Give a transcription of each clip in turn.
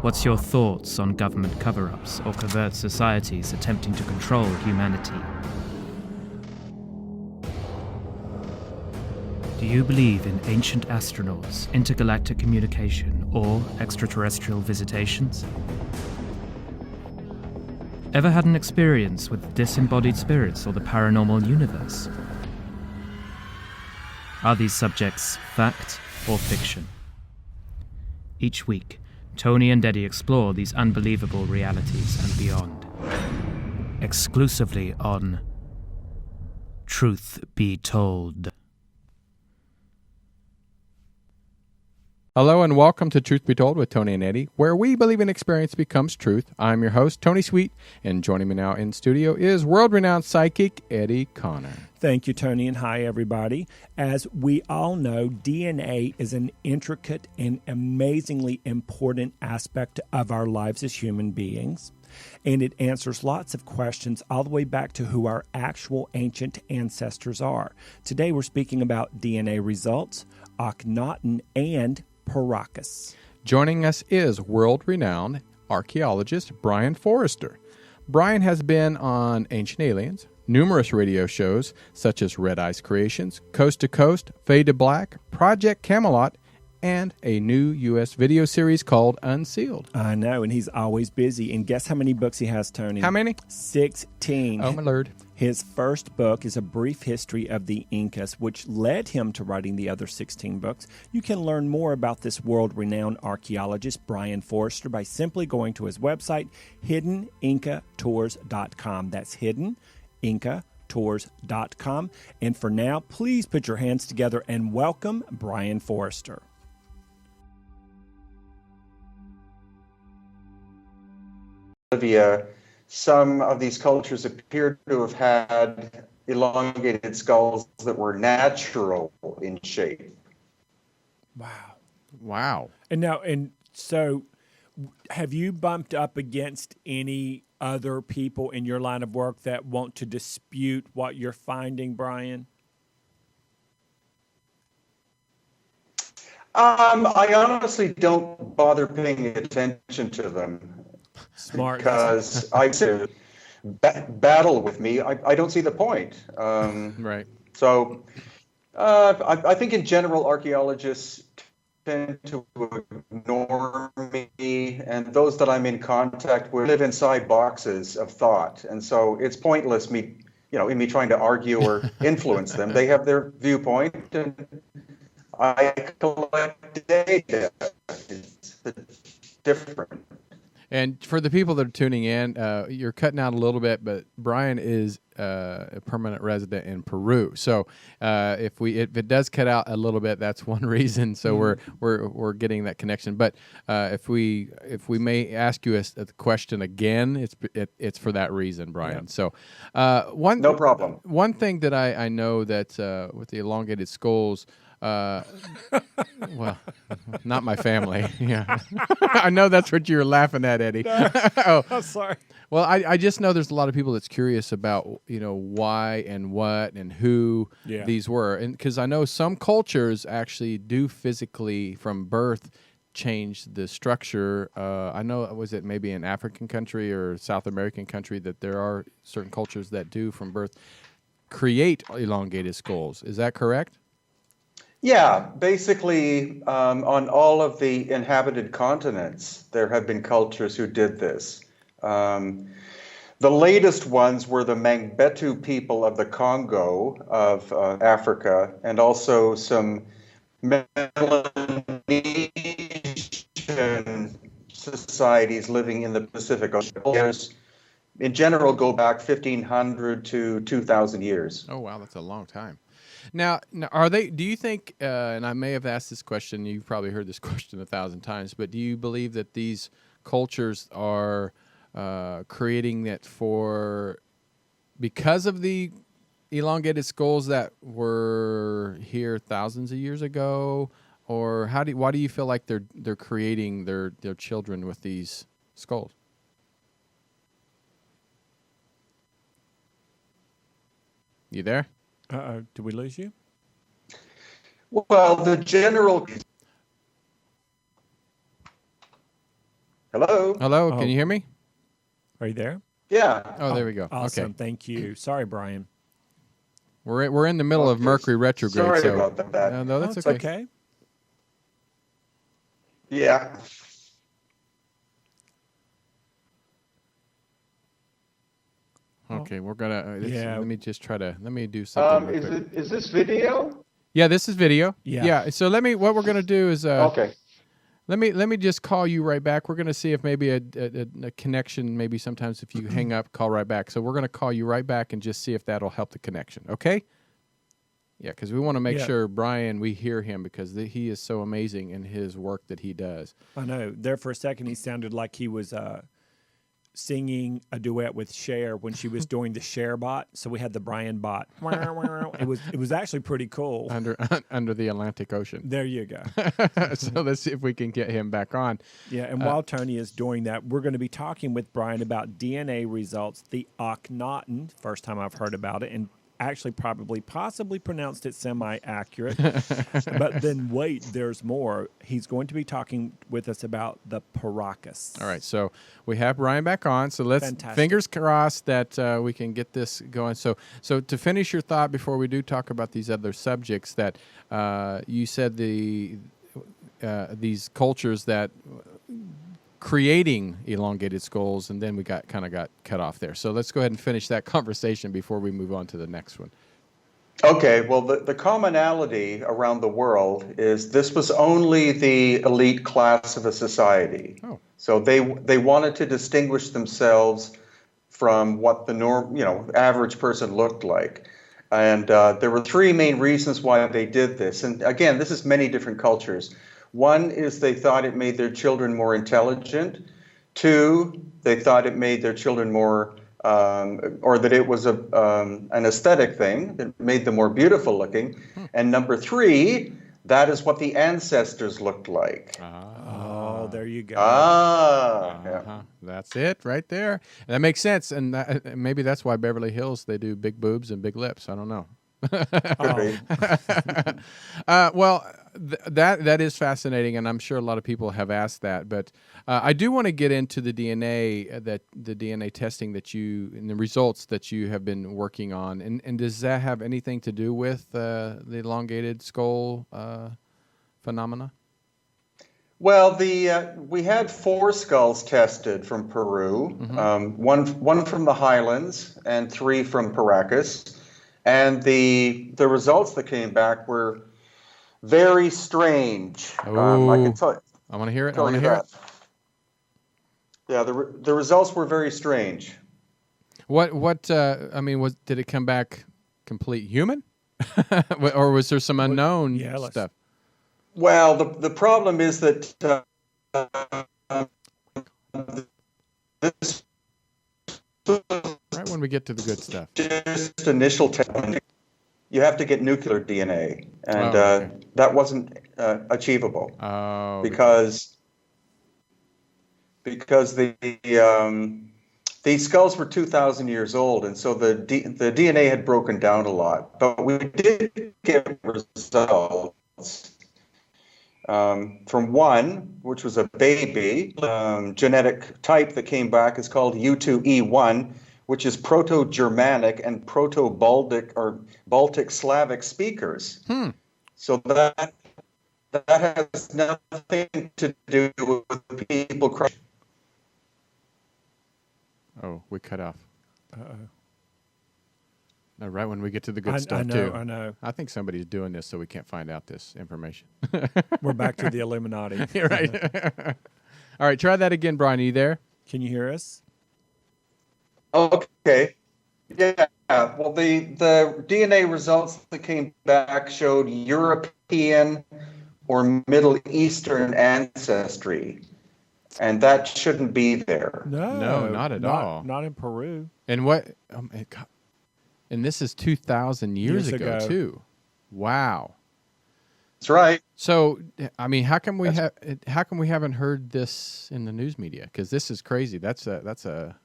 What's your thoughts on government cover-ups or covert societies attempting to control humanity? Do you believe in ancient astronauts, intergalactic communication, or extraterrestrial visitations? Ever had an experience with disembodied spirits or the paranormal universe? Are these subjects fact or fiction? Each week, Tony and Eddie explore these unbelievable realities and beyond. Exclusively on Truth Be Told. Hello and welcome to Truth Be Told with Tony and Eddie, where we believe in experience becomes truth. I'm your host, Tony Sweet, and joining me now in studio is world-renowned psychic Eddie Connor. Thank you, Tony, and hi, everybody. As we all know, DNA is an intricate and amazingly important aspect of our lives as human beings, and it answers lots of questions all the way back to who our actual ancient ancestors are. Today, we're speaking about DNA results, Akhenaten, and Paracas. Joining us is world-renowned archaeologist Brien Foerster. Brien has been on Ancient Aliens, numerous radio shows such as Red Ice Creations, Coast to Coast, Fade to Black, Project Camelot, and a new U.S. video series called Unsealed. I know, and he's always busy. And guess how many books he has, Tony? How many? 16. Oh, my lord. His first book is a brief history of the Incas, which led him to writing the other 16 books. You can learn more about this world-renowned archaeologist, Brien Foerster, by simply going to his website, hiddenincatours.com. That's hiddenincatours.com. And for now, please put your hands together and welcome Brien Foerster. Some of these cultures appear to have had elongated skulls that were natural in shape. Wow. And so have you bumped up against any other people in your line of work that want to dispute what you're finding, Brien? I honestly don't bother paying attention to them. Smart. Because I to battle with me. I don't see the point. Right. So I think in general, archaeologists tend to ignore me, and those that I'm in contact with live inside boxes of thought. And so it's pointless in me trying to argue or influence them. They have their viewpoint, and I collect data. It's different. And for the people that are tuning in, you're cutting out a little bit, but Brien is a permanent resident in Peru. So if it does cut out a little bit, that's one reason. So we're getting that connection. But if we may ask you a question again, it's for that reason, Brien. Yeah. So no problem. One thing that I know that with the elongated skulls. Well, not my family. Yeah, I know that's what you were laughing at, Eddie. Oh, sorry. Well, I just know there's a lot of people that's curious about why and what and who these were, and because I know some cultures actually do physically from birth change the structure. I know was it maybe an African country or South American country that there are certain cultures that do from birth create elongated skulls. Is that correct? Yeah, basically on all of the inhabited continents, there have been cultures who did this. The latest ones were the Mangbetu people of the Congo of Africa, and also some Melanesian societies living in the Pacific Ocean. In general, go back 1,500 to 2,000 years. Oh, wow, that's a long time. Now, are they? Do you think? And I may have asked this question. You've probably heard this question 1,000 times. But do you believe that these cultures are creating that because of the elongated skulls that were here thousands of years ago, or why do you feel like they're creating their children with these skulls? You there? Uh-oh, did we lose you? Well, the general Hello? Hello, Oh. can you hear me? Are you there? Yeah. Oh, there we go. Awesome. Okay. Thank you. Sorry, Brian. We're in the middle of Mercury retrograde. Sorry so, about that. No, that's It's okay. okay. Yeah. Okay, we're gonna. Yeah. Let me just try to. Let me do something real quick. Is this video? Yeah, this is video. Yeah. So what we're gonna do is Okay. let me just call you right back. We're gonna see if maybe a connection. Maybe sometimes if you hang up, call right back. So we're gonna call you right back and just see if that'll help the connection. Okay. Yeah, because we want to make sure Brien, we hear him because he is so amazing in his work that he does. I know. There for a second, he sounded like he was singing a duet with Cher when she was doing the Cher bot. So we had the Brian bot. It was actually pretty cool. Under the Atlantic Ocean. There you go. So let's see if we can get him back on. Yeah, and while Tony is doing that, we're going to be talking with Brian about DNA results, the Akhenaten, first time I've heard about it, and actually possibly pronounced it semi-accurate. But then wait, there's more. He's going to be talking with us about the Paracas. All right, so we have Brian back on. So let's fingers crossed that we can get this going. So to finish your thought before we do talk about these other subjects, that you said these cultures that creating elongated skulls, and then we got cut off there. So let's go ahead and finish that conversation before we move on to the next one. Okay, well, the commonality around the world is this was only the elite class of a society. Oh. So they wanted to distinguish themselves from what the average person looked like. And there were three main reasons why they did this. And again, this is many different cultures. One is they thought it made their children more intelligent. Two, they thought it made their children more, or that it was an aesthetic thing that made them more beautiful looking. And number three, that is what the ancestors looked like. Oh, there you go. Yeah. That's it right there. And that makes sense. And maybe that's why Beverly Hills, they do big boobs and big lips. I don't know. Well, that is fascinating, and I'm sure a lot of people have asked that. But I do want to get into the DNA the DNA testing that you and the results that you have been working on, and does that have anything to do with the elongated skull phenomena? Well, we had 4 skulls tested from Peru, one from the highlands and 3 from Paracas. And the results that came back were very strange. I can tell you. I want to hear it. Yeah, the results were very strange. Did it come back complete human? Or was there some unknown stuff? Well, the problem is that this right when we get to the good stuff. Just initial testing. You have to get nuclear DNA, and that wasn't achievable. Oh, because these skulls were 2,000 years old, and so the DNA had broken down a lot. But we did get results from one, which was a baby. Genetic type that came back is called U2E1, which is Proto-Germanic and Proto-Baltic or Baltic Slavic speakers. So that has nothing to do with people. Oh, we cut off. No, right when we get to the good I stuff, know, too. I know. I think somebody's doing this so we can't find out this information. We're back to the Illuminati. You're right. All right, try that again, Brian. Are you there? Can you hear us? Okay. Yeah. Well, the DNA results that came back showed European or Middle Eastern ancestry, and that shouldn't be there. No, not at all. Not in Peru. And and this is 2,000 years ago, too. Wow. That's right. So, I mean, how come we haven't heard this in the news media? Because this is crazy. That's a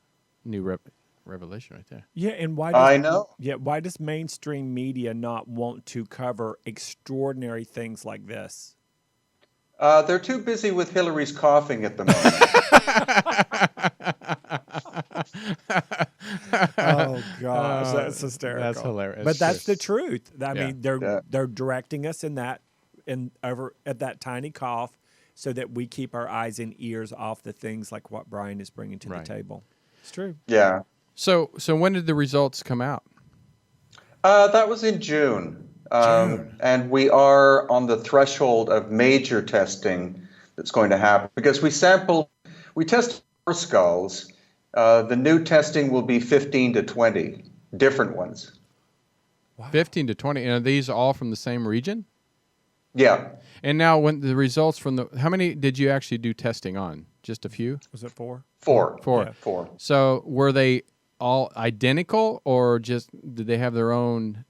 new revelation right there. Yeah, and why? I know. Yeah, why does mainstream media not want to cover extraordinary things like this? They're too busy with Hillary's coughing at the moment. Oh gosh, that's hysterical. That's hilarious. But that's true. the truth. I Yeah. mean, they're directing us in over at that tiny cough, so that we keep our eyes and ears off the things like what Brien is bringing to the table. It's true. Yeah. So when did the results come out? That was in June. And we are on the threshold of major testing that's going to happen because we test 4 skulls. The new testing will be 15 to 20 different ones. Wow. 15 to 20. And are these all from the same region? Yeah. And now when the results from how many did you actually do testing on? Just a few? Was it 4? 4. 4. Yeah. 4. So were they all identical or just did they have their own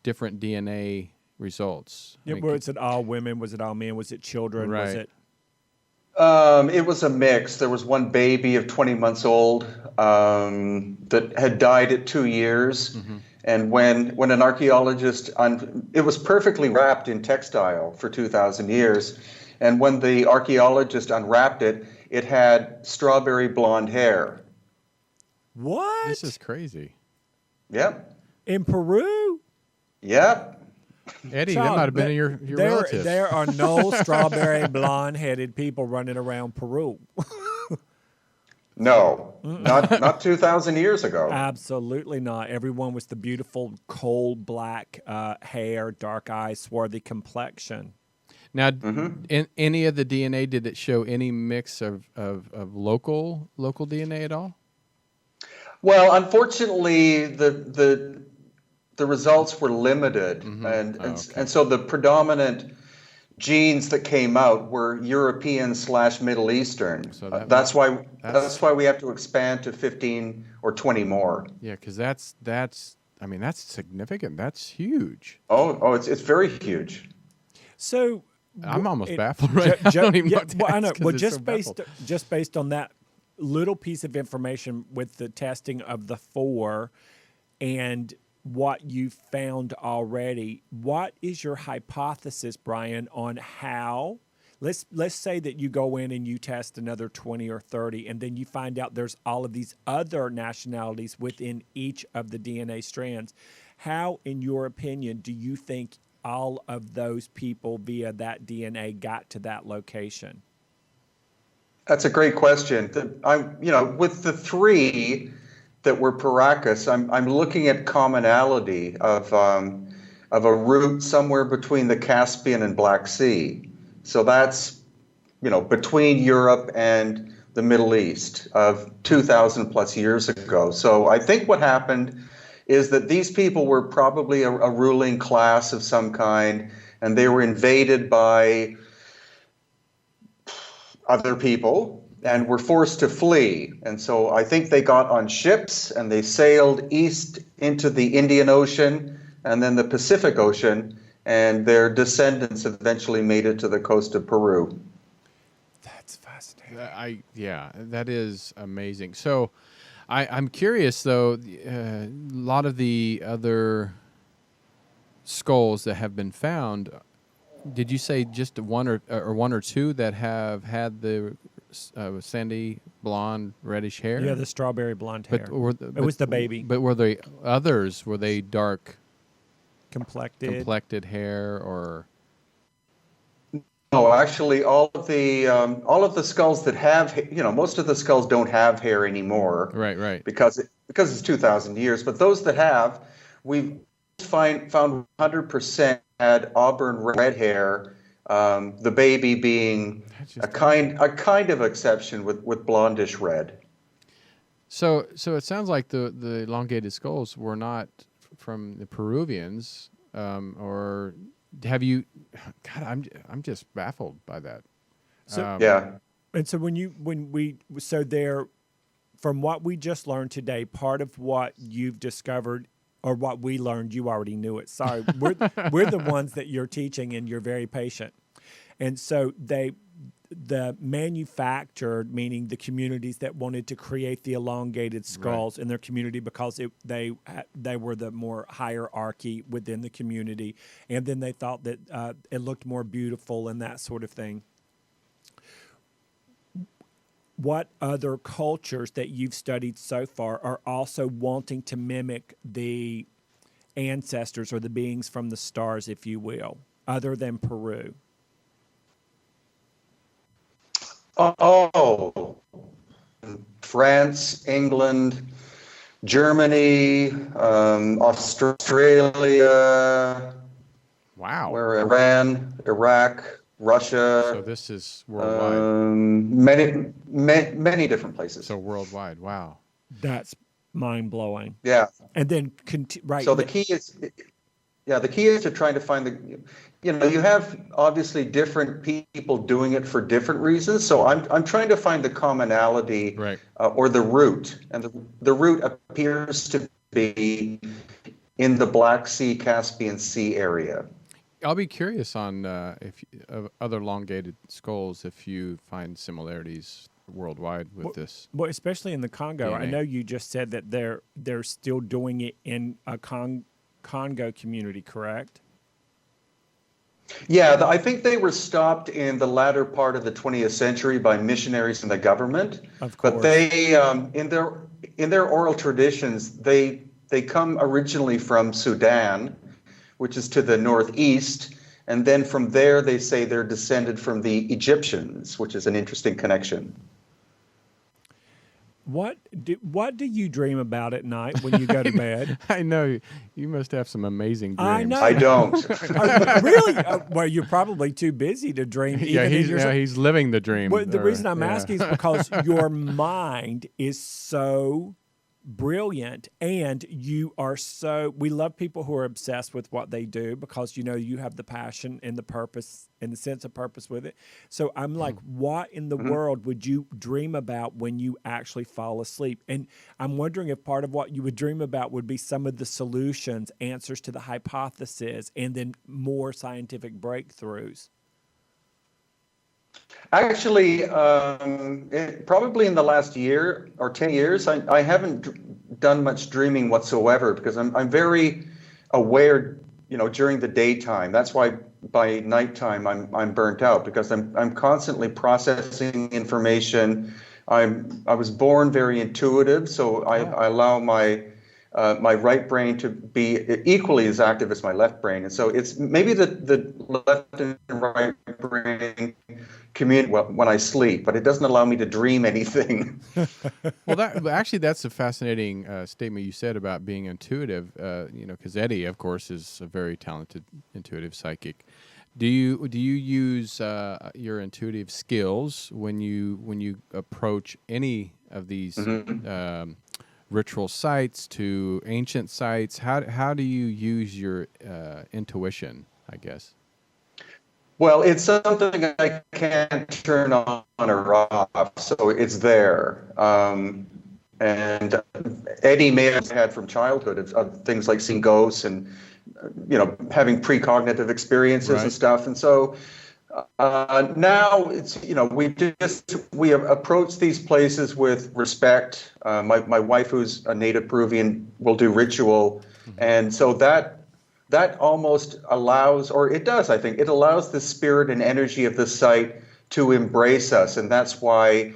different DNA results? Yeah, was it all women? Was it all men? Was it children? Right. Was it? It was a mix. There was one baby of 20 months old that had died at 2 years. Mm-hmm. And when an archaeologist, it was perfectly wrapped in textile for 2,000 years. And when the archaeologist unwrapped it, it had strawberry blonde hair. What? This is crazy. Yep. In Peru? Yep. Eddie, that might have been your relative. There are no strawberry blonde-headed people running around Peru. No, not 2,000 years ago. Absolutely not. Everyone was the beautiful coal black hair, dark eyes, swarthy complexion. Now, in any of the DNA, did it show any mix of local DNA at all? Well, unfortunately, the results were limited, and so the predominant genes that came out were European/Middle Eastern. So that's why we have to expand to 15 or 20 more. Yeah, because that's significant. That's huge. Oh, it's very huge. So I'm almost baffled right now. I don't even know what to ask, I know. Well, just based on that little piece of information with the testing of the 4 and what you found already, what is your hypothesis, Brien, on how? Let's say that you go in and you test another 20 or 30, and then you find out there's all of these other nationalities within each of the DNA strands. How, in your opinion, do you think all of those people via that DNA got to that location? That's a great question. With the 3 that were Paracas, I'm looking at commonality of a route somewhere between the Caspian and Black Sea. So that's, between Europe and the Middle East of 2,000 plus years ago. So I think what happened is that these people were probably a ruling class of some kind, and they were invaded by other people and were forced to flee. And so I think they got on ships and they sailed east into the Indian Ocean and then the Pacific Ocean, and their descendants eventually made it to the coast of Peru. That's fascinating. That is amazing. So I'm curious, though, a lot of the other skulls that have been found, did you say just one or two that have had the sandy, blonde, reddish hair? Yeah, the strawberry blonde hair. It was the baby. But were they others? Were they dark complected hair or? No, actually, all of the skulls that have, most of the skulls don't have hair anymore. Right. Because it's 2,000 years. But those that have, we've found 100% had auburn red hair. The baby being a kind of exception with blondish red. So it sounds like the elongated skulls were not from the Peruvians, or have you? God, I'm just baffled by that. So, yeah. And so from what we just learned today, part of what you've discovered or what we learned, you already knew it. Sorry, we're the ones that you're teaching, and you're very patient. And so the manufactured, meaning the communities that wanted to create the elongated skulls in their community because they were the more hierarchy within the community, and then they thought that it looked more beautiful and that sort of thing. What other cultures that you've studied so far are also wanting to mimic the ancestors or the beings from the stars, if you will, other than Peru? Oh, France, England, Germany, Australia. Wow. Where Iran, Iraq, Russia. So this is worldwide. Many different places. So worldwide. Wow. That's mind blowing. Yeah. And then right. So the key is to trying to find you have obviously different people doing it for different reasons. So I'm trying to find the commonality, or the root, and the root appears to be in the Black Sea, Caspian Sea area. I'll be curious on other elongated skulls if you find similarities worldwide with this. Well, especially in the Congo. DNA. I know you just said that they're still doing it in a Congo community, correct? Yeah, I think they were stopped in the latter part of the 20th century by missionaries and the government. Of course. But they, in their oral traditions, they come originally from Sudan, which is to the northeast, and then from there they say they're descended from the Egyptians, which is an interesting connection. What do you dream about at night when you go to bed? I know you must have some amazing dreams. I know. I don't. Really? Well, you're probably too busy to dream. He's living the dream. Well, the reason I'm asking is because your mind is so brilliant, and you are we love people who are obsessed with what they do because you have the passion and the purpose and the sense of purpose with it. So I'm like, what in the world would you dream about when you actually fall asleep? And I'm wondering if part of what you would dream about would be some of the solutions, answers to the hypothesis, and then more scientific breakthroughs. Actually, probably in the last year or 10 years, I haven't done much dreaming whatsoever because I'm very aware, during the daytime. That's why by nighttime I'm burnt out because I'm constantly processing information. I was born very intuitive, so I allow my right brain to be equally as active as my left brain, and so it's maybe the left and right brain communicate when I sleep, but it doesn't allow me to dream anything. Well, that's a fascinating statement you said about being intuitive. Because Eddie, of course, is a very talented intuitive psychic. Do you use your intuitive skills when you approach any of these ritual sites to ancient sites? How do you use your intuition, I guess? Well, it's something I can't turn on or off, so it's there. And Eddie may have had from childhood of things like seeing ghosts and having precognitive experiences and stuff. And so now it's we approach these places with respect. My wife, who's a native Peruvian, will do ritual, and so that almost allows, or it does, I think, it allows the spirit and energy of the site to embrace us. And that's why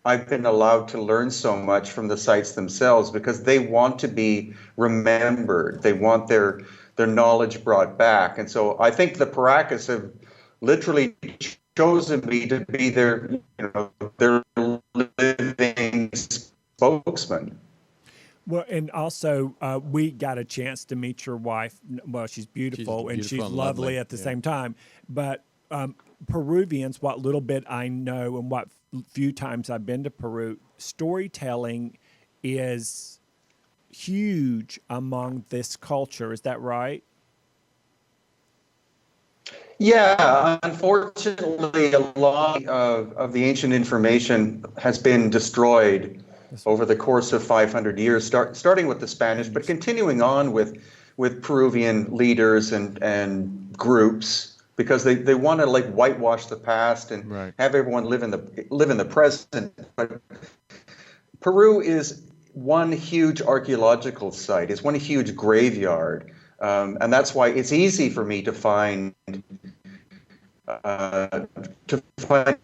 I've been allowed to learn so much from the sites themselves, because they want to be remembered. They want their knowledge brought back. And so I think the Paracas have literally chosen me to be their living spokesman. Well, and also we got a chance to meet your wife. Well, she's beautiful and she's lovely at the same time. But Peruvians, what little bit I know and what few times I've been to Peru, storytelling is huge among this culture. Is that right? Yeah, unfortunately, a lot of the ancient information has been destroyed over the course of 500 years, starting with the Spanish, but continuing on with Peruvian leaders and groups because they want to like whitewash the past and have everyone live in the present. But Peru is one huge archaeological site. It's one huge graveyard, and that's why it's easy for me to find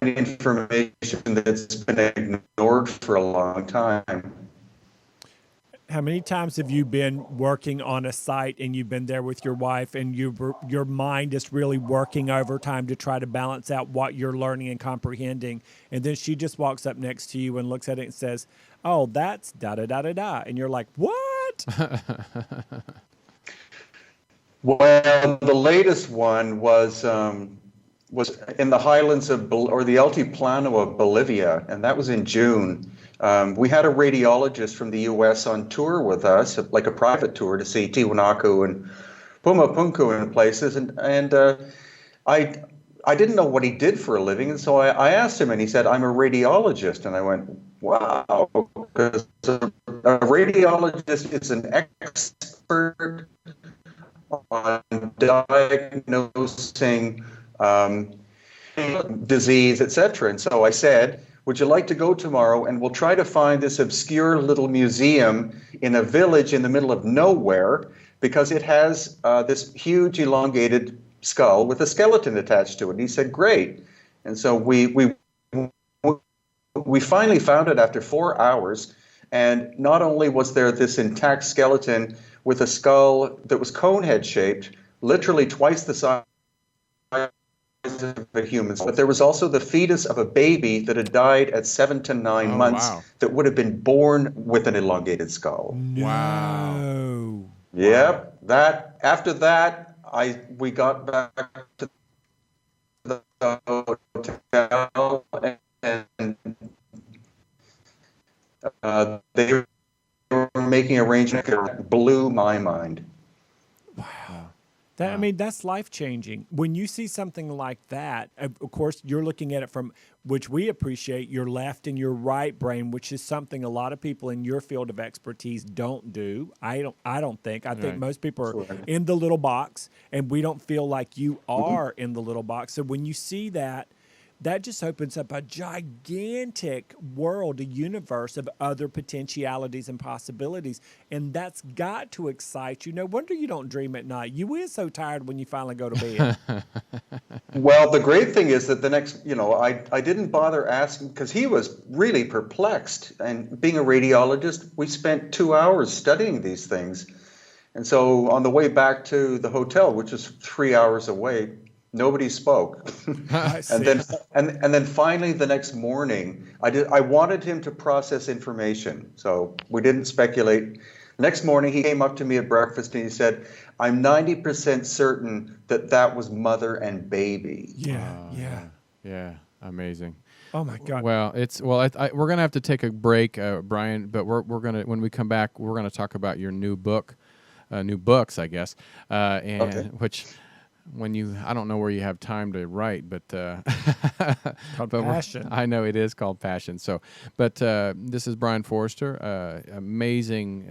information that's been ignored for a long time. How many times have you been working on a site and you've been there with your wife and your mind is really working overtime to try to balance out what you're learning and comprehending, and then she just walks up next to you and looks at it and says, "Oh, that's da-da-da-da-da," and you're like, "What?" Well, the latest one was in the highlands or the Altiplano of Bolivia, and that was in June. We had a radiologist from the U.S. on tour with us, like a private tour to see Tiwanaku and Pumapunku and places, and I didn't know what he did for a living, and so I asked him, and he said, "I'm a radiologist," and I went, "Wow," because a radiologist is an expert on diagnosing disease, etc. And so I said, "Would you like to go tomorrow and we'll try to find this obscure little museum in a village in the middle of nowhere, because it has this huge elongated skull with a skeleton attached to it." And he said, "Great." And so we finally found it after 4 hours, and not only was there this intact skeleton with a skull that was cone-head shaped, literally twice the size of a human, but there was also the fetus of a baby that had died at 7 to 9 months that would have been born with an elongated skull. No. Wow. Yep. After that, we got back to the hotel, and they were making arrangements that blew my mind. I mean, that's life-changing. When you see something like that, of course, you're looking at it from, which we appreciate, your left and your right brain, which is something a lot of people in your field of expertise don't do. I don't think. I think most people are in the little box, and we don't feel like you are in the little box. So when you see that, that just opens up a gigantic world, a universe of other potentialities and possibilities. And that's got to excite you. No wonder you don't dream at night. You is so tired when you finally go to bed. Well, the great thing is that the next, I didn't bother asking, because he was really perplexed. And being a radiologist, we spent 2 hours studying these things. And so on the way back to the hotel, which is 3 hours away, nobody spoke. and then finally the next morning, I wanted him to process information, so we didn't speculate. Next morning he came up to me at breakfast and he said, "I'm 90% certain that was mother and baby." Yeah, amazing. Oh my God. Well, we're gonna have to take a break, Brien, but we're gonna, when we come back, we're gonna talk about your new books, I guess, which. I don't know where you have time to write, but Passion. I know it is called Passion. So, but this is Brien Foerster, amazing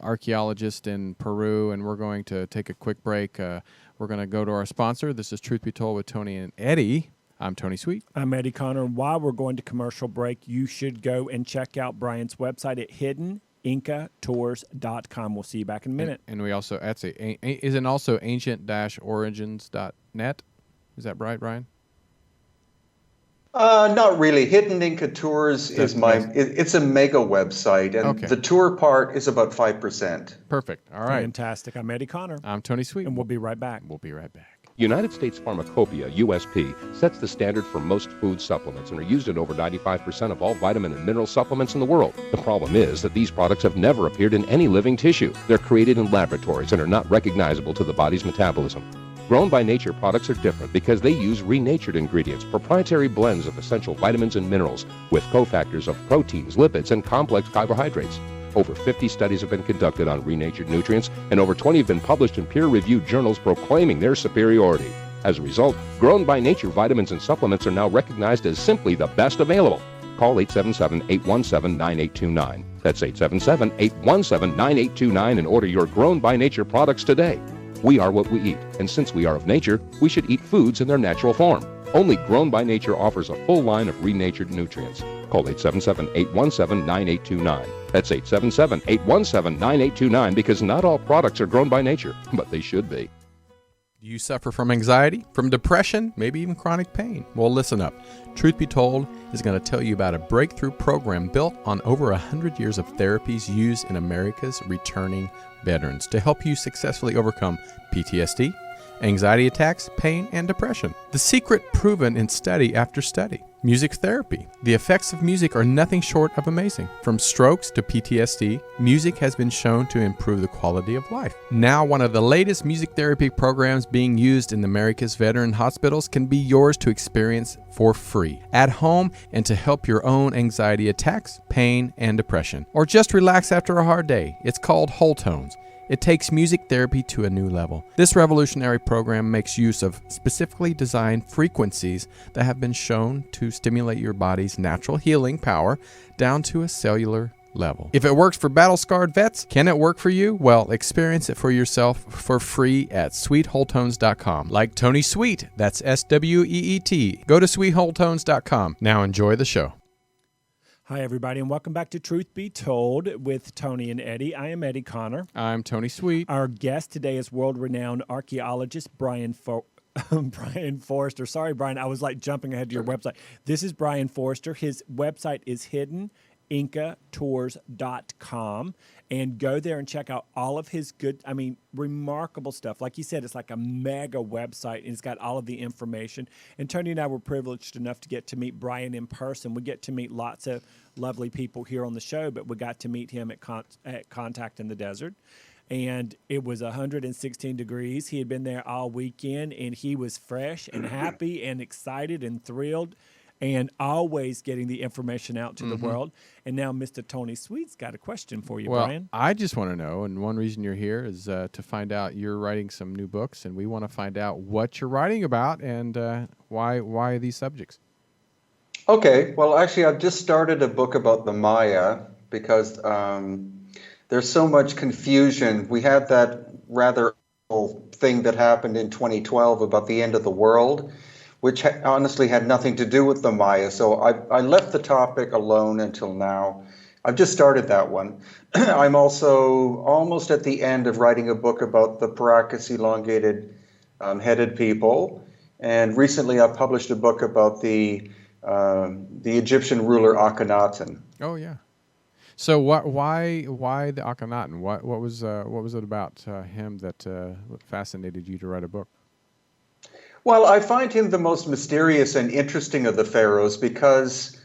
archaeologist in Peru, and we're going to take a quick break. We're going to go to our sponsor. This is Truth Be Told with Tony and Eddie. I'm Tony Sweet. I'm Eddie Connor. And while we're going to commercial break, you should go and check out Brian's website at hiddenincatours.com. We'll see you back in a minute. And we also, isn't also ancient-origins.net? Is that right, Brien? Not really. Hidden Inca Tours is it's a mega website, and the tour part is about 5%. Perfect. All right. Fantastic. I'm Eddie Connor. I'm Tony Sweet. And we'll be right back. United States Pharmacopoeia, USP, sets the standard for most food supplements and are used in over 95% of all vitamin and mineral supplements in the world. The problem is that these products have never appeared in any living tissue. They're created in laboratories and are not recognizable to the body's metabolism. Grown by Nature products are different because they use renatured ingredients, proprietary blends of essential vitamins and minerals, with cofactors of proteins, lipids, and complex carbohydrates. Over 50 studies have been conducted on renatured nutrients, and over 20 have been published in peer-reviewed journals proclaiming their superiority. As a result, Grown by Nature vitamins and supplements are now recognized as simply the best available. Call 877-817-9829. That's 877-817-9829 and order your Grown by Nature products today. We are what we eat, and since we are of nature, we should eat foods in their natural form. Only Grown by Nature offers a full line of renatured nutrients. Call 877-817-9829. That's 877-817-9829 because not all products are grown by nature, but they should be. Do you suffer from anxiety, from depression, maybe even chronic pain? Well, listen up. Truth Be Told is going to tell you about a breakthrough program built on over 100 years of therapies used in America's returning veterans to help you successfully overcome PTSD, anxiety attacks, pain, and depression. The secret proven in study after study. Music therapy. The effects of music are nothing short of amazing. From strokes to PTSD, music has been shown to improve the quality of life. Now, one of the latest music therapy programs being used in America's veteran hospitals can be yours to experience for free at home and to help your own anxiety attacks, pain, and depression. Or just relax after a hard day. It's called Whole Tones. It takes music therapy to a new level. This revolutionary program makes use of specifically designed frequencies that have been shown to stimulate your body's natural healing power down to a cellular level. If it works for battle-scarred vets, can it work for you? Well, experience it for yourself for free at sweetwholetones.com. Like Tony Sweet, that's SWEET. Go to sweetwholetones.com. Now enjoy the show. Hi, everybody, and welcome back to Truth Be Told with Tony and Eddie. I am Eddie Connor. I'm Tony Sweet. Our guest today is world-renowned archaeologist Brien Foerster. Sorry, Brien, I was like jumping ahead to your website. This is Brien Foerster. His website is hiddeninca.tours.com. And go there and check out all of his remarkable stuff. Like you said, it's like a mega website, and it's got all of the information. And Tony and I were privileged enough to get to meet Brien in person. We get to meet lots of lovely people here on the show, but we got to meet him at Contact in the Desert. And it was 116 degrees. He had been there all weekend, and he was fresh and happy and excited and thrilled, and always getting the information out to the world. And now Mr. Tony Sweet's got a question for you, Brien. I just want to know, and one reason you're here is to find out you're writing some new books, and we want to find out what you're writing about and why these subjects. Okay, well, actually, I've just started a book about the Maya because there's so much confusion. We had that rather thing that happened in 2012 about the end of the world, which honestly had nothing to do with the Maya. So I left the topic alone until now. I've just started that one. I'm also almost at the end of writing a book about the Paracas elongated headed people. And recently I published a book about the Egyptian ruler Akhenaten. Oh, yeah. So why the Akhenaten? What was it about him that fascinated you to write a book? Well, I find him the most mysterious and interesting of the pharaohs because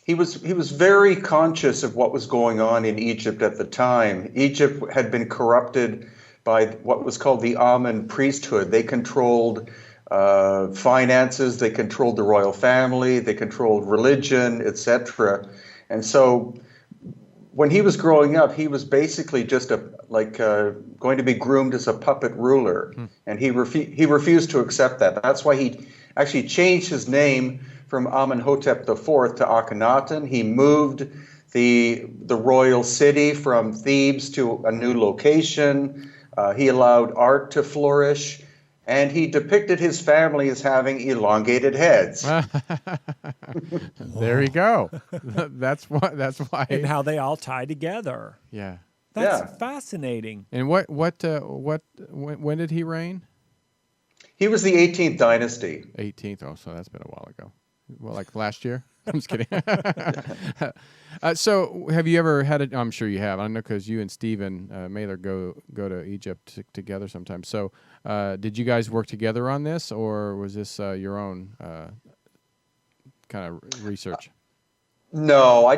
he was very conscious of what was going on in Egypt at the time. Egypt had been corrupted by what was called the Amen priesthood. They controlled finances, they controlled the royal family, they controlled religion, etc. And so when he was growing up, he was basically just going to be groomed as a puppet ruler, and he refused to accept that. That's why he actually changed his name from Amenhotep IV to Akhenaten. He moved the royal city from Thebes to a new location. He allowed art to flourish, and he depicted his family as having elongated heads. There you go. That's why. And how they all tie together. Yeah. That's fascinating. And when did he reign? He was the 18th dynasty. 18th. Oh, so that's been a while ago. Well, like last year? I'm just kidding. So have you ever had I'm sure you have. I know because you and Stephen Mailer go to Egypt together sometimes. So did you guys work together on this, or was this your own kind of research? No, I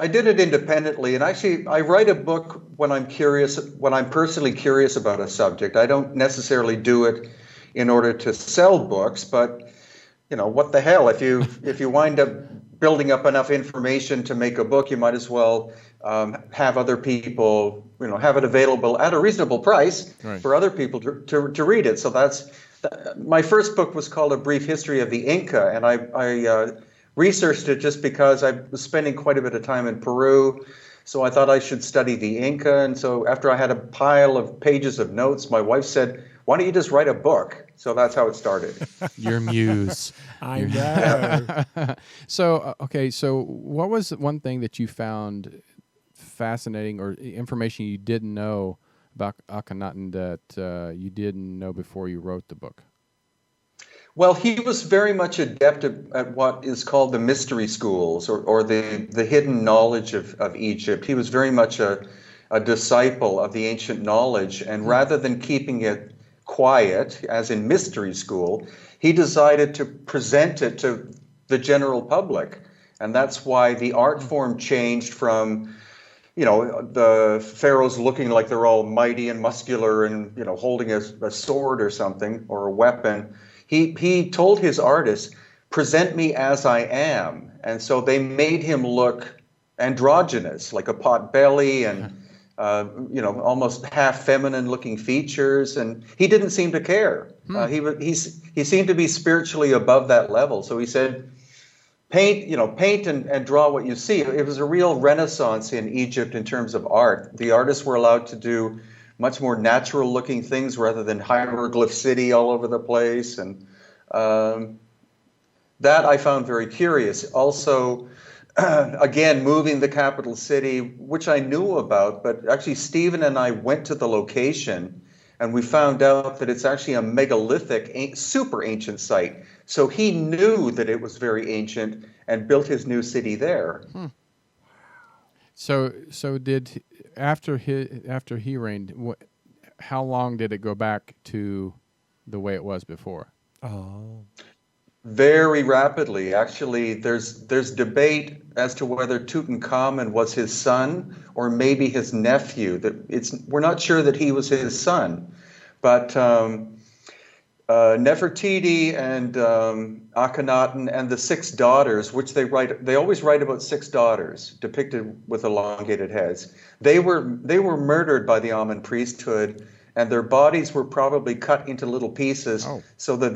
did it independently, and actually I write a book when I'm personally curious about a subject. I don't necessarily do it in order to sell books, but what the hell, if you wind up building up enough information to make a book, you might as well have other people, have it available at a reasonable price for other people to read it. So my first book was called A Brief History of the Inca, and I researched it just because I was spending quite a bit of time in Peru, So I thought I should study the Inca. And so after I had a pile of pages of notes, my wife said, why don't you just write a book? So that's how it started. Your muse. I know. So, okay, so what was one thing that you found fascinating or information you didn't know about Akhenaten that you didn't know before you wrote the book? Well, he was very much adept at what is called the mystery schools or the hidden knowledge of Egypt. He was very much a disciple of the ancient knowledge, and rather than keeping it quiet, as in mystery school, he decided to present it to the general public. And that's why the art form changed from, the pharaohs looking like they're all mighty and muscular and, holding a sword or something or a weapon. He told his artists, present me as I am. And so they made him look androgynous, like a pot belly and, almost half feminine looking features. And he didn't seem to care. He seemed to be spiritually above that level. So he said, paint and draw what you see. It was a real renaissance in Egypt in terms of art. The artists were allowed to do much more natural looking things rather than hieroglyph city all over the place. And that I found very curious. Also, again, moving the capital city, which I knew about, but actually Stephen and I went to the location and we found out that it's actually a megalithic, super ancient site. So he knew that it was very ancient and built his new city there. So did after he reigned, how long did it go back to the way it was before? Oh, very rapidly. Actually, there's debate as to whether Tutankhamun was his son or maybe his nephew. We're not sure that he was his son, but Nefertiti and Akhenaten and the 6 daughters, which they always write about 6 daughters depicted with elongated heads. They were murdered by the Amun priesthood, and their bodies were probably cut into little pieces so that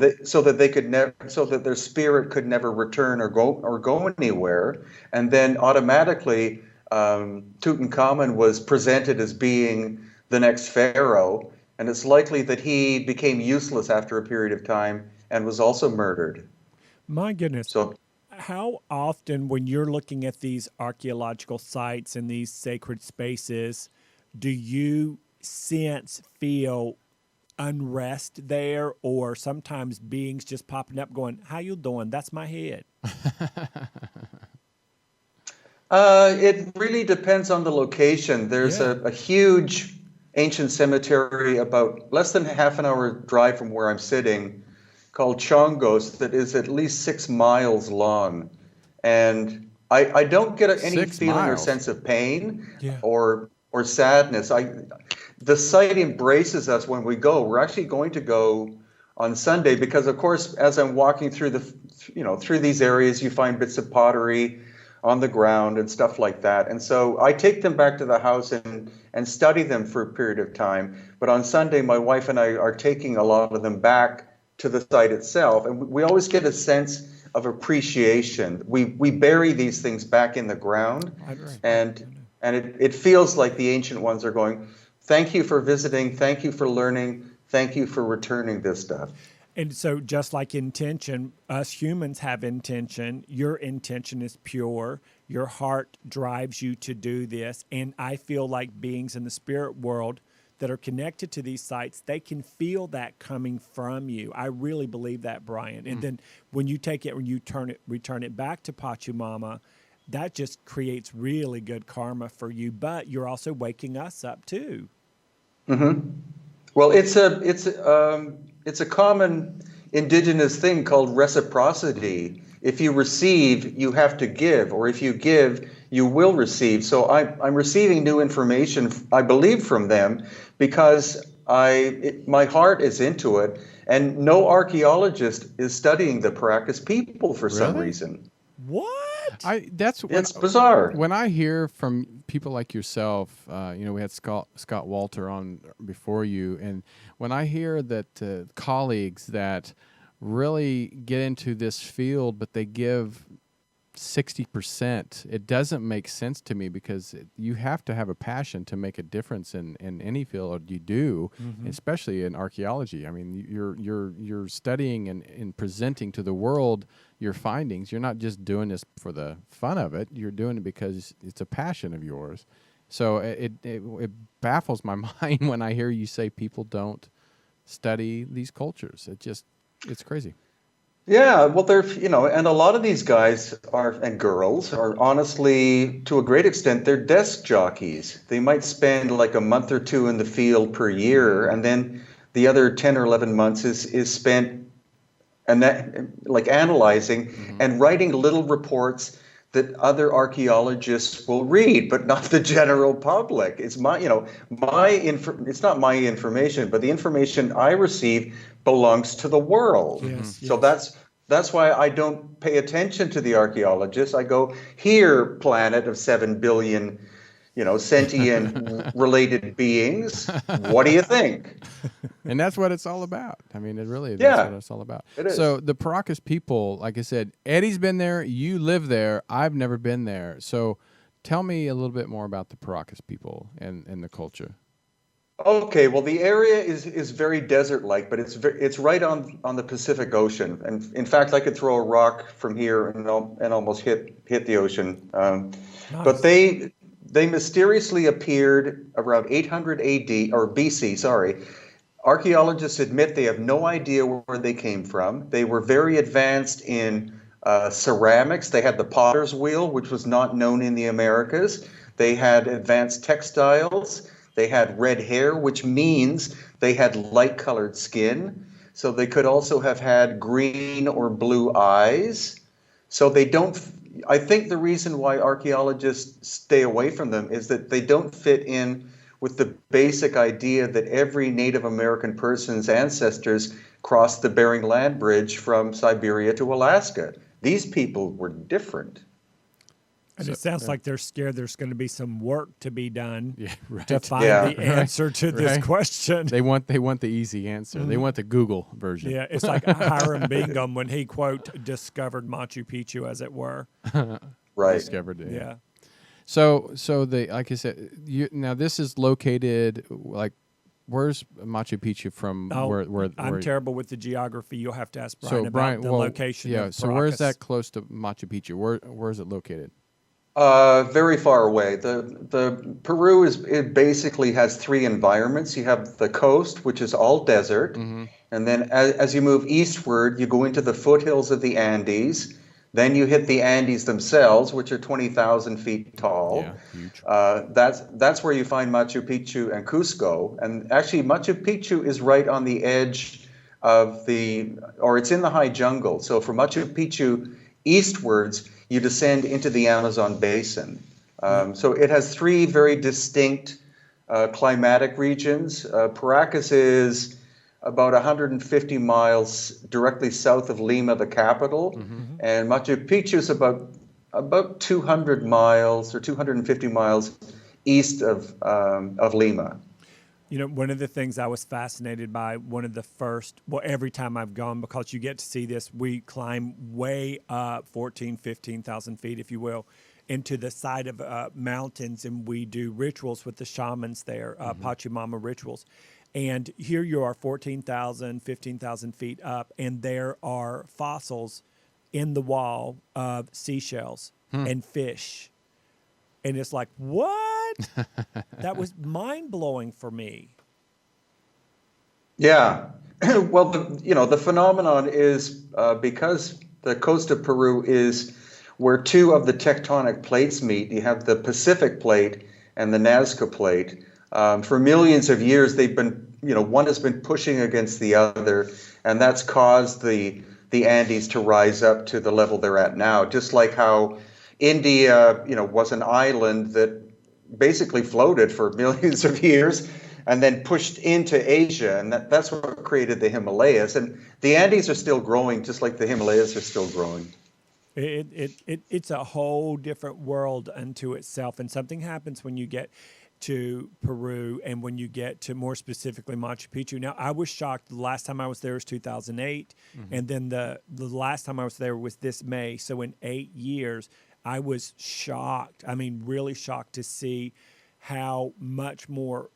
their spirit could never return or go anywhere. And then automatically Tutankhamun was presented as being the next pharaoh. And it's likely that he became useless after a period of time and was also murdered. My goodness. So, how often, when you're looking at these archaeological sites and these sacred spaces, do you feel unrest there, or sometimes beings just popping up going, how you doing? That's my head. It really depends on the location. There's a huge ancient cemetery about less than half an hour drive from where I'm sitting called Chongos that is at least 6 miles long. And I don't get any feeling or sense of pain or sadness. The site embraces us when we go. We're actually going to go on Sunday because, of course, as I'm walking through through these areas, you find bits of pottery on the ground and stuff like that. And so I take them back to the house and study them for a period of time. But on Sunday, my wife and I are taking a lot of them back to the site itself. And we always get a sense of appreciation. We bury these things back in the ground. And it feels like the ancient ones are going, thank you for visiting, thank you for learning, thank you for returning this stuff. And so just like intention, us humans have intention. Your intention is pure. Your heart drives you to do this. And I feel like beings in the spirit world that are connected to these sites, they can feel that coming from you. I really believe that, Brien. And then when you take it, when you return it back to Pachamama, that just creates really good karma for you. But you're also waking us up too. Mm-hmm. Well, it's a common indigenous thing called reciprocity. If you receive, you have to give, or if you give, you will receive. So I'm receiving new information, I believe, from them because my heart is into it, and no archaeologist is studying the Paracas people for some reason. What? It's bizarre. When I hear from people like yourself, we had Scott Walter on before you, and when I hear that colleagues that really get into this field, but they give 60%. It doesn't make sense to me because you have to have a passion to make a difference in any field you do, especially in archaeology. I mean, you're studying and presenting to the world your findings. You're not just doing this for the fun of it. You're doing it because it's a passion of yours. So it baffles my mind when I hear you say people don't study these cultures. It's crazy. Yeah, well, and a lot of these guys and girls are honestly, to a great extent, they're desk jockeys. They might spend like a month or two in the field per year, and then the other 10 or 11 months is spent like analyzing and writing little reports that other archaeologists will read, but not the general public. It's it's not my information, but the information I receive belongs to the world. Yes, so that's why I don't pay attention to the archaeologists. I go, here, planet of 7 billion, sentient related beings. What do you think? And that's what it's all about. I mean, that's what it's all about. It is. So the Paracas people, like I said, Eddie's been there, you live there, I've never been there. So tell me a little bit more about the Paracas people and the culture. Okay, well, the area is very desert-like, but it's right on the Pacific Ocean, and in fact, I could throw a rock from here and almost hit the ocean. Nice. But they mysteriously appeared around 800 AD or BC. Sorry, archaeologists admit they have no idea where they came from. They were very advanced in ceramics. They had the potter's wheel, which was not known in the Americas. They had advanced textiles. They had red hair, which means they had light-colored skin. So they could also have had green or blue eyes. So they don't. I think the reason why archaeologists stay away from them is that they don't fit in with the basic idea that every Native American person's ancestors crossed the Bering Land Bridge from Siberia to Alaska. These people were different. And it sounds like they're scared there's going to be some work to be done to find the answer to this question. They want the easy answer. They want the Google version. Yeah, it's like Hiram Bingham when he, quote, discovered Machu Picchu, as it were. Right. Discovered it. Yeah. So they, like I said, now this is located, like, where's Machu Picchu from? Where I'm terrible with the geography. You'll have to ask Brien so about the location. Yeah. Of So Paracas. where is that close to Machu Picchu? Where is it located? Very far away. The Peru it basically has three environments. You have the coast, which is all desert, and then as you move eastward, you go into the foothills of the Andes. Then you hit the Andes themselves, which are 20,000 feet tall. Yeah, huge. That's where you find Machu Picchu and Cusco. And actually, Machu Picchu is right on the edge of it's in the high jungle. So from Machu Picchu eastwards, you descend into the Amazon basin. So it has three very distinct climatic regions. Paracas is about 150 miles directly south of Lima, the capital, and Machu Picchu is about 200 miles or 250 miles east of Lima. You know, one of the things I was fascinated by, one of the first, every time I've gone, because you get to see this, we climb way up 15,000 feet, if you will, into the side of mountains, and we do rituals with the shamans there, Pachamama rituals. And here you are 15,000 feet up, and there are fossils in the wall of seashells and fish. And it's like, what? That was mind-blowing for me. Yeah. Well, the phenomenon is because the coast of Peru is where two of the tectonic plates meet. You have the Pacific plate and the Nazca plate. For millions of years, they've been, one has been pushing against the other, and that's caused the Andes to rise up to the level they're at now. Just like how India, was an island that basically floated for millions of years and then pushed into Asia, and that's what created the Himalayas. And the Andes are still growing, just like the Himalayas are still growing. It's a whole different world unto itself, and something happens when you get to Peru and when you get to more specifically Machu Picchu. Now, I was shocked. The last time I was there was 2008, and then the last time I was there was this May. So in 8 years, I was shocked. I mean, really shocked to see how much more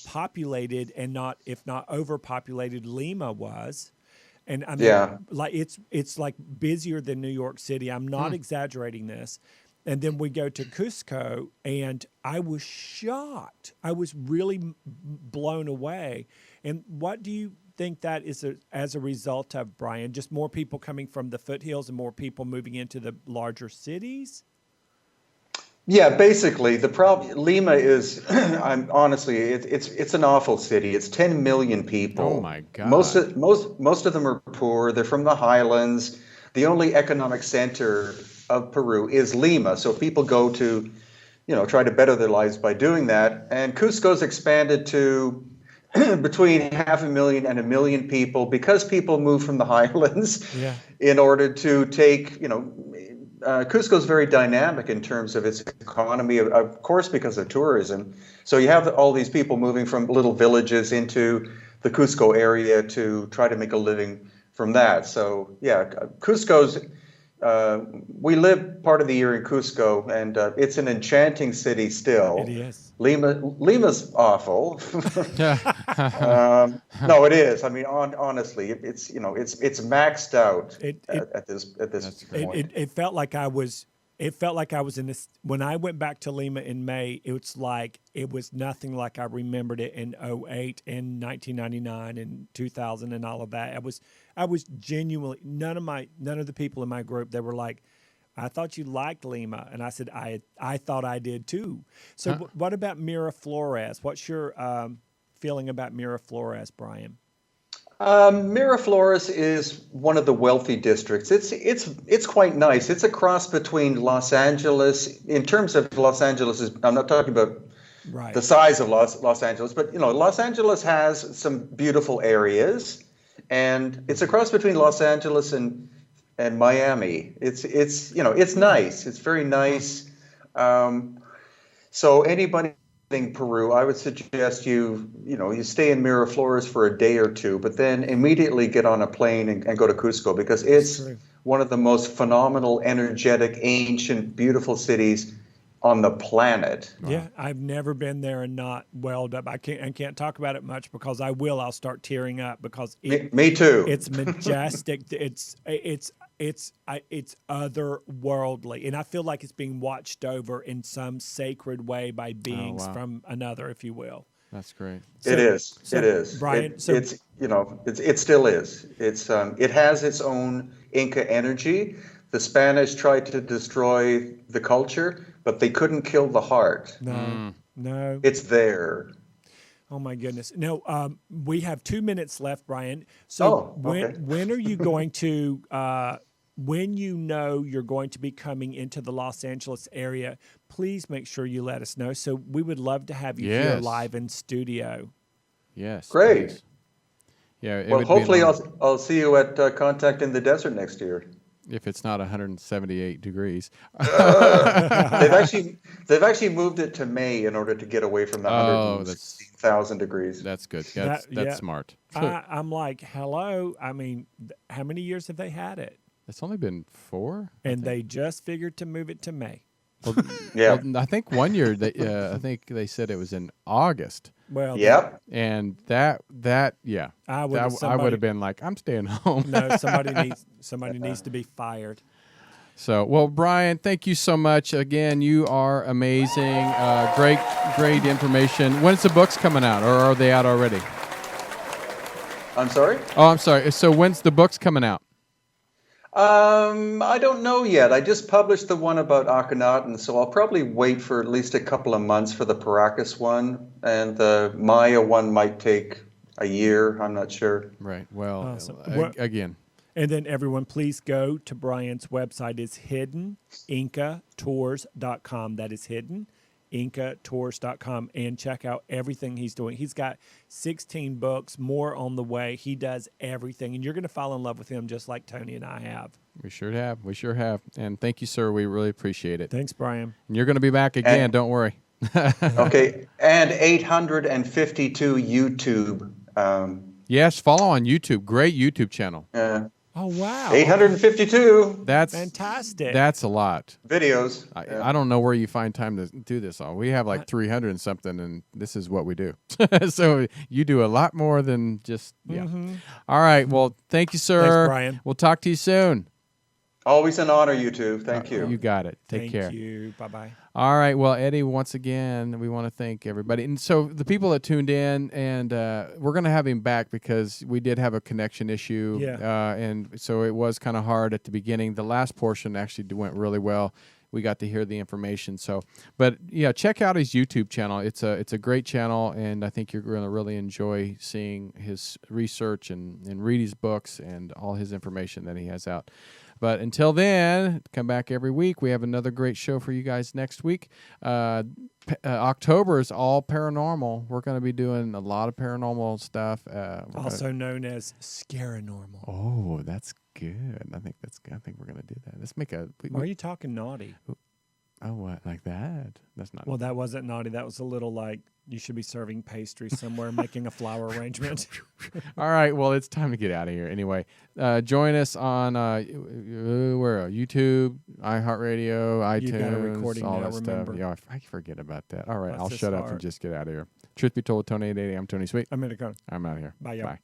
populated and not, if not overpopulated, Lima was. And I mean, like it's like busier than New York City. I'm not exaggerating this. And then we go to Cusco, and I was shocked. I was really blown away. And what do you think that is as a result of, Brien? Just more people coming from the foothills and more people moving into the larger cities? Yeah, basically the problem. Lima is, I'm honestly, it's an awful city. It's 10 million people. Oh my God! Most of them are poor. They're from the highlands. The only economic center of Peru is Lima. So people go to, try to better their lives by doing that. And Cusco's expanded to between 500,000 and 1 million people because people move from the highlands in order to take, Cusco's very dynamic in terms of its economy, of course, because of tourism. So you have all these people moving from little villages into the Cusco area to try to make a living from that. So, Cusco's, we live part of the year in Cusco, and it's an enchanting city still. It is. Lima's awful. No, it is. I mean, honestly, it's maxed out at this point. It felt like I was. It felt like I was in this. When I went back to Lima in May, it was nothing like I remembered it in 2008 and 1999 and 2000 and all of that. I was genuinely, none of the people in my group, they were like, I thought you liked Lima. And I said, I thought I did too. So what about Miraflores? What's your feeling about Miraflores, Brien? Miraflores is one of the wealthy districts. It's quite nice. It's a cross between Los Angeles. In terms of Los Angeles, I'm not talking about the size of Los Angeles, but Los Angeles has some beautiful areas, and it's a cross between Los Angeles and Miami. It's nice. It's very nice. So anybody in Peru, I would suggest you stay in Miraflores for a day or two, but then immediately get on a plane and go to Cusco, because it's one of the most phenomenal, energetic, ancient, beautiful cities on the planet. Yeah, I've never been there and not welled up. I can't talk about it much because I'll start tearing up because me too. It's majestic. It's otherworldly, and I feel like it's being watched over in some sacred way by beings from another, if you will. That's great. It is. Brien, it still is. It has its own Inca energy. The Spanish tried to destroy the culture, but they couldn't kill the heart. No. It's there. Oh my goodness. No, we have 2 minutes left, Brien. So when are you going to, when you're going to be coming into the Los Angeles area, please make sure you let us know. So we would love to have you here live in studio. Yes. Great. Please. Yeah. Well, hopefully I'll see you at Contact in the Desert next year. If it's not 178 degrees. They've actually moved it to May in order to get away from the 116,000 degrees. That's good. That's smart. I'm like, hello. I mean, how many years have they had it? It's only been 4. And they just figured to move it to May. Well, well, I think one year I think they said it was in August. Well, and that I would have been like, I'm staying home. No, somebody needs to be fired. So, well, Brien, thank you so much. Again, you are amazing. Great information. When's the books coming out, or are they out already? I'm sorry? Oh, I'm sorry. So when's the books coming out? I don't know yet. I just published the one about Akhenaten, so I'll probably wait for at least a couple of months for the Paracas one, and the Maya one might take a year. I'm not sure. Right. Well, awesome. Again. And then everyone, please go to Brien's website. It's hiddenincatours.com. That is hiddenincatours.com, and check out everything he's doing. He's got 16 books, more on the way. He does everything, and you're going to fall in love with him just like Tony and I have. We sure have. And thank you, sir. We really appreciate it. Thanks, Brien. And you're going to be back again. Don't worry. Okay, and 852 YouTube. Yes, follow on YouTube. Great YouTube channel. Oh, wow. 852 That's fantastic. That's a lot. videos. I don't know where you find time to do this all. We have like 300 and something, and this is what we do. So you do a lot more than just, All right. Well, thank you, sir. Thanks, Brien. We'll talk to you soon. Always an honor, you two. Thank you. You got it. Take care. Thank you. Bye-bye. All right. Well, Eddie, once again, we want to thank everybody. And so the people that tuned in, and we're going to have him back because we did have a connection issue. Yeah. And so it was kind of hard at the beginning. The last portion actually went really well. We got to hear the information. So, but yeah, check out his YouTube channel. It's a great channel, and I think you're going to really enjoy seeing his research and read his books and all his information that he has out. But until then, come back every week. We have another great show for you guys next week. October is all paranormal. We're going to be doing a lot of paranormal stuff. Also known as Scaranormal. Oh, that's good. I think we're going to do that. Let's make a. Why are you talking naughty? Oh, what, like that? That's not. Well, that wasn't naughty. That was a little like you should be serving pastry somewhere, making a flower arrangement. All right. Well, it's time to get out of here. Anyway, join us on where YouTube, iHeartRadio, iTunes, You got a recording all now, that remember. stuff. Yeah, I forget about that. All right, Bless I'll his shut up heart. and just get out of here. Truth be told, with Tony 880. I'm Tony Sweet. I'm going to go. I'm out of here. Bye, y'all. Bye.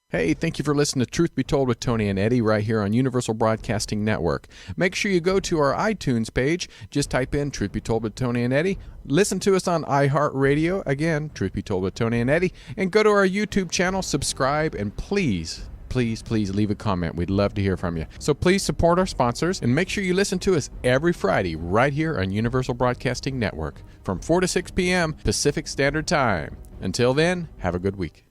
Hey, thank you for listening to Truth Be Told with Tony and Eddie right here on Universal Broadcasting Network. Make sure you go to our iTunes page. Just type in Truth Be Told with Tony and Eddie. Listen to us on iHeartRadio. Again, Truth Be Told with Tony and Eddie. And go to our YouTube channel, subscribe, and please leave a comment. We'd love to hear from you. So please support our sponsors and make sure you listen to us every Friday right here on Universal Broadcasting Network from 4 to 6 p.m. Pacific Standard Time. Until then, have a good week.